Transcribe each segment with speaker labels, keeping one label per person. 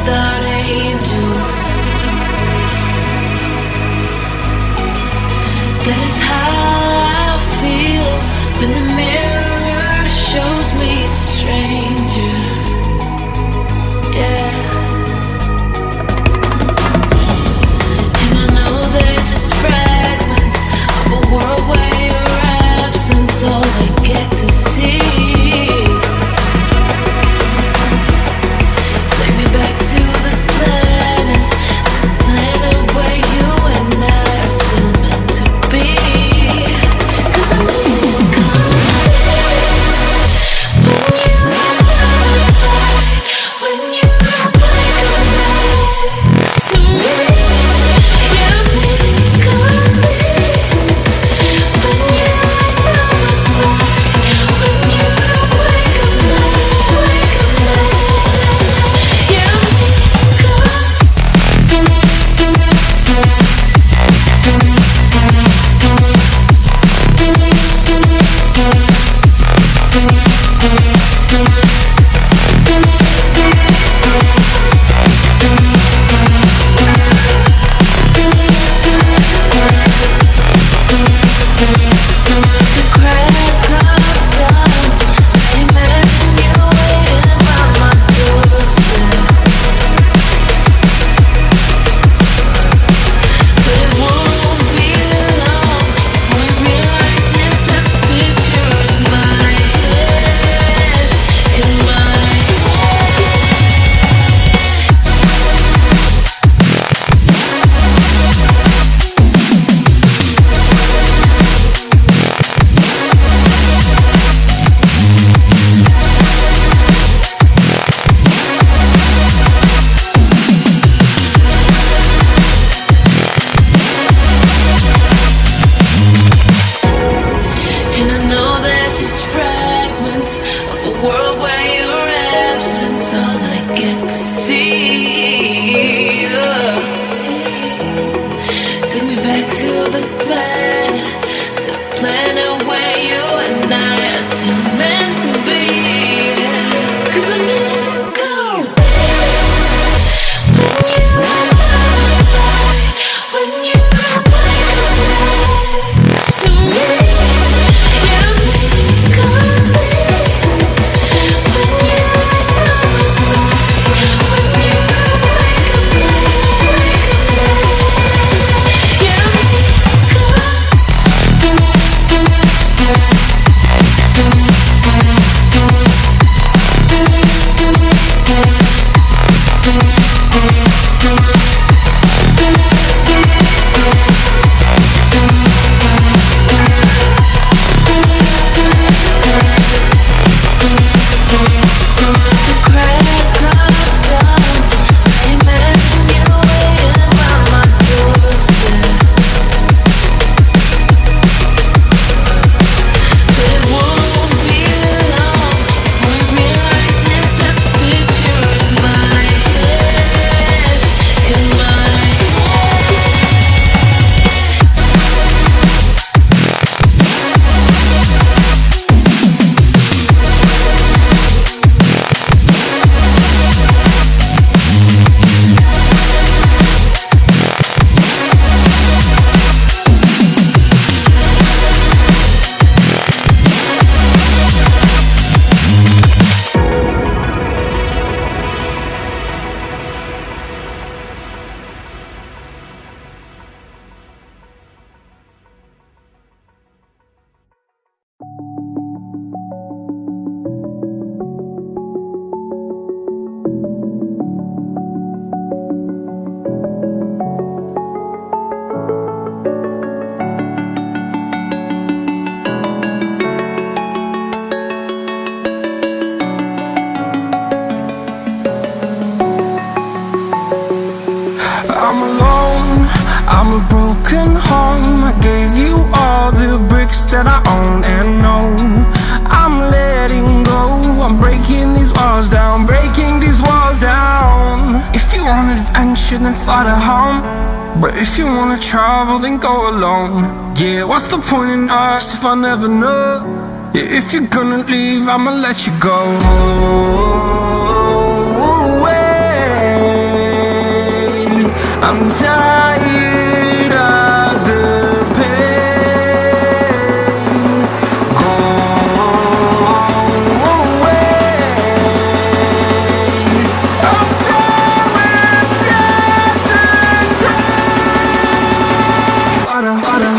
Speaker 1: without angels. That is how I feel when the mirror shows me a stranger. Yeah. And I know they're just fragments of a world where your absence all I get to see. Take me back to the planet where you and I are still meant to be. 'Cause I need you when you next to me. Yeah, me come when you
Speaker 2: that I own and know. I'm letting go, I'm breaking these walls down, breaking these walls down. If you want adventure, then fly to home. But if you wanna travel, then go alone. Yeah, what's the point in us if I never know? Yeah, if you're gonna leave, I'ma let you go. Away. I'm tired of the pain. Go away. I'm done with yesterday. Father, Father.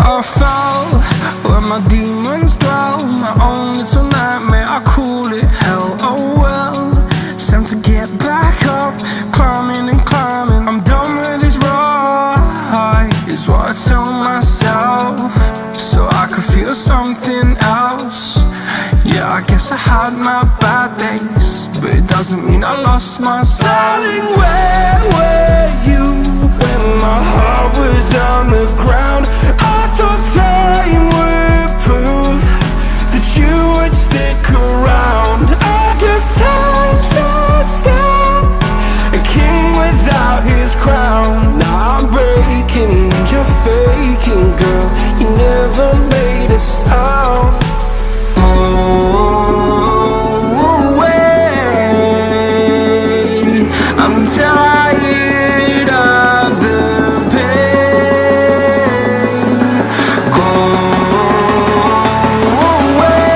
Speaker 2: I fell where my demons dwell. My own little nightmare, I call it hell. Oh well, it's time to get back up. Climbing and climbing, I'm done with this ride, is what I tell myself, so I could feel something else. Yeah, I guess I had my bad days, but it doesn't mean I lost my style. Darling, where were you when my heart was on the ground? I thought time would prove that you would stick around. I guess time stands still, a king without his crown. Now I'm breaking and you're faking, girl. You never made a sound. Oh, wait, I'm tired of the pain. Go away.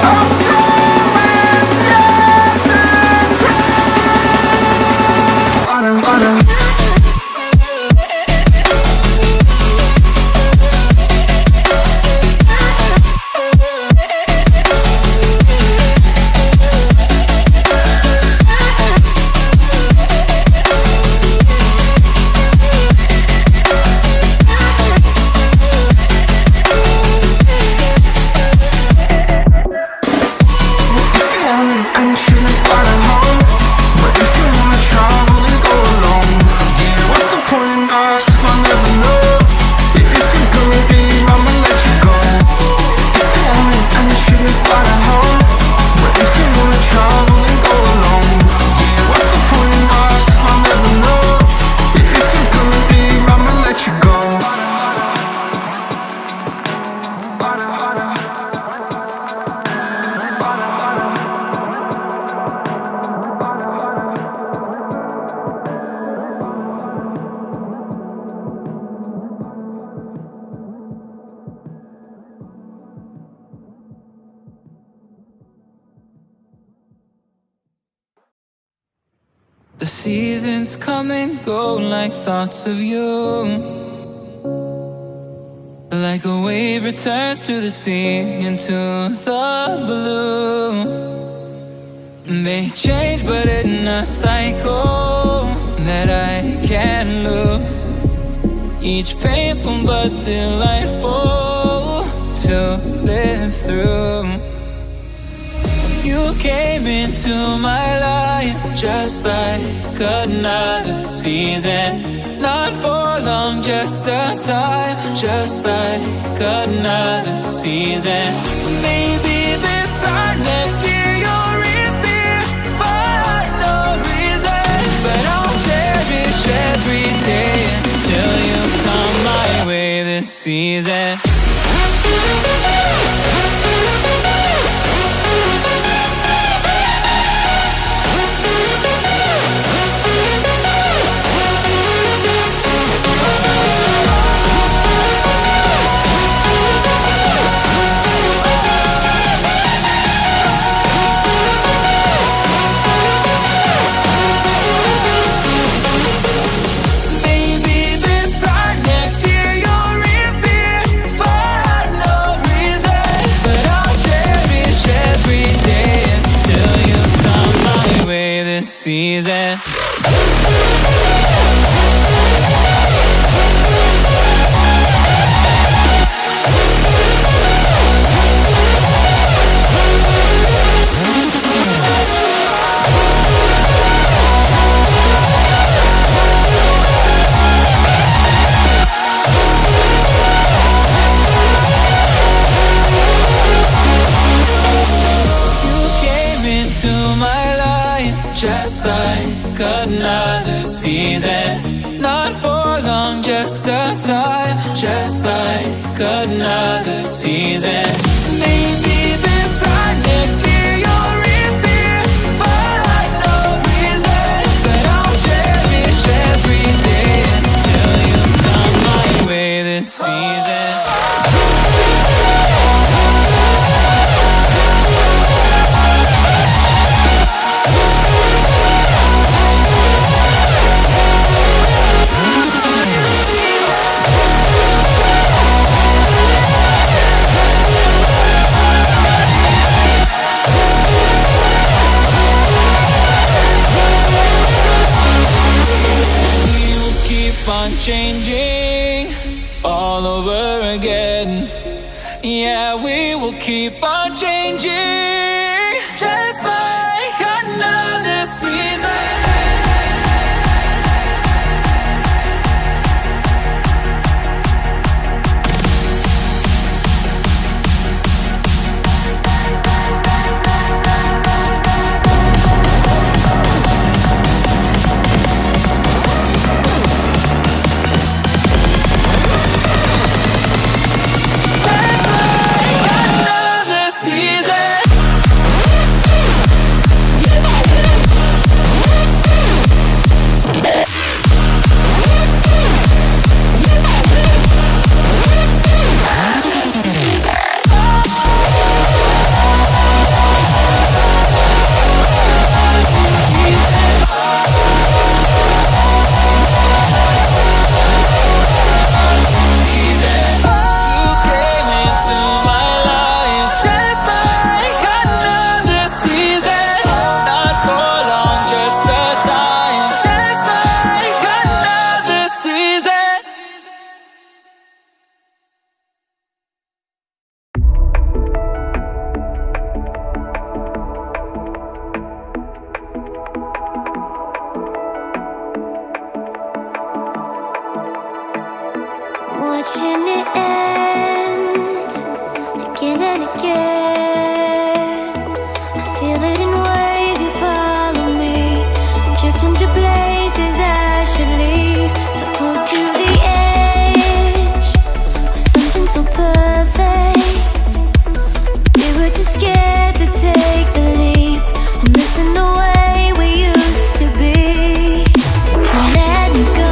Speaker 2: I'm done with yesterday. Father, Father.
Speaker 3: The seasons come and go like thoughts of you, like a wave returns to the sea into the blue. They change but in a cycle that I can't lose, each painful but delightful to live through. You came into my life just like another season, not for long, just a time, just like another season. Maybe this time next year you'll reappear for no reason, but I'll cherish every day until you come my way this season. Season. just like another season. Not for long, just a time, just like another season. Maybe this time next year you'll reappear for no reason, but I'll cherish every day until you come my way this season. Changing all over again. Yeah, we will keep on changing, just like another season.
Speaker 4: Watching it end again and again. I feel it in waves, you follow me, drifting to places I should leave. So close to the edge of something so perfect. We were too scared to take the leap. I'm missing the way we used to be. Let me go.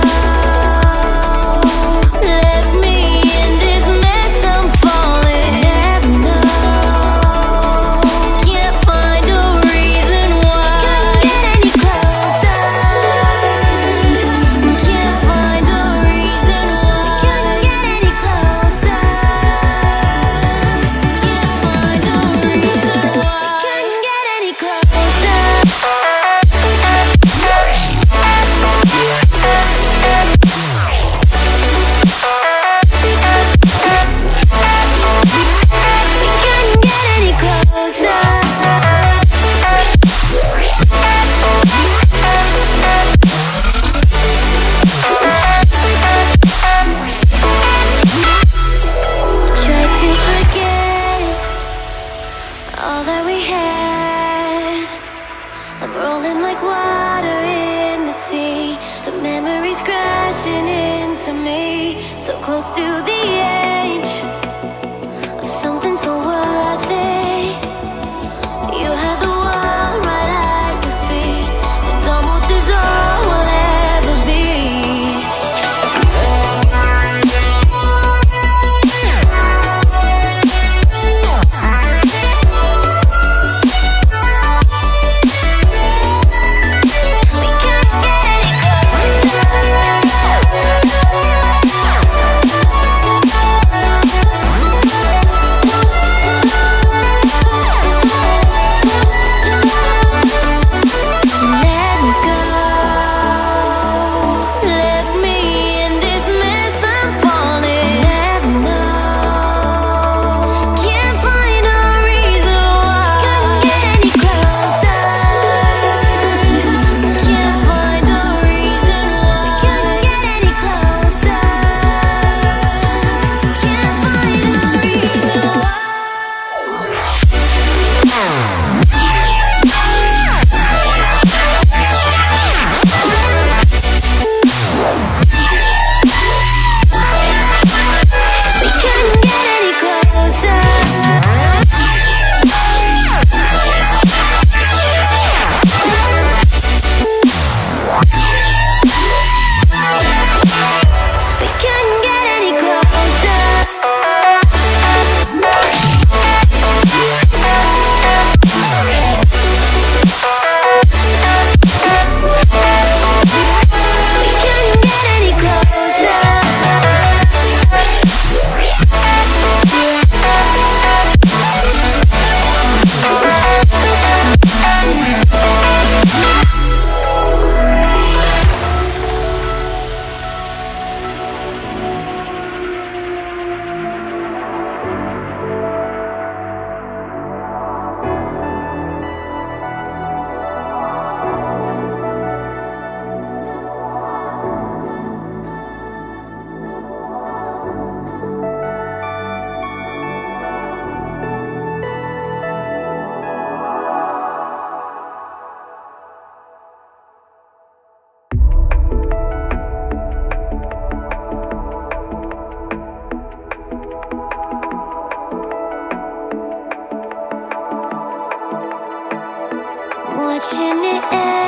Speaker 4: Close to the edge of something so worth it. You have the world right at your feet, and almost is all we'll ever be. We can't get any closer. watching it end.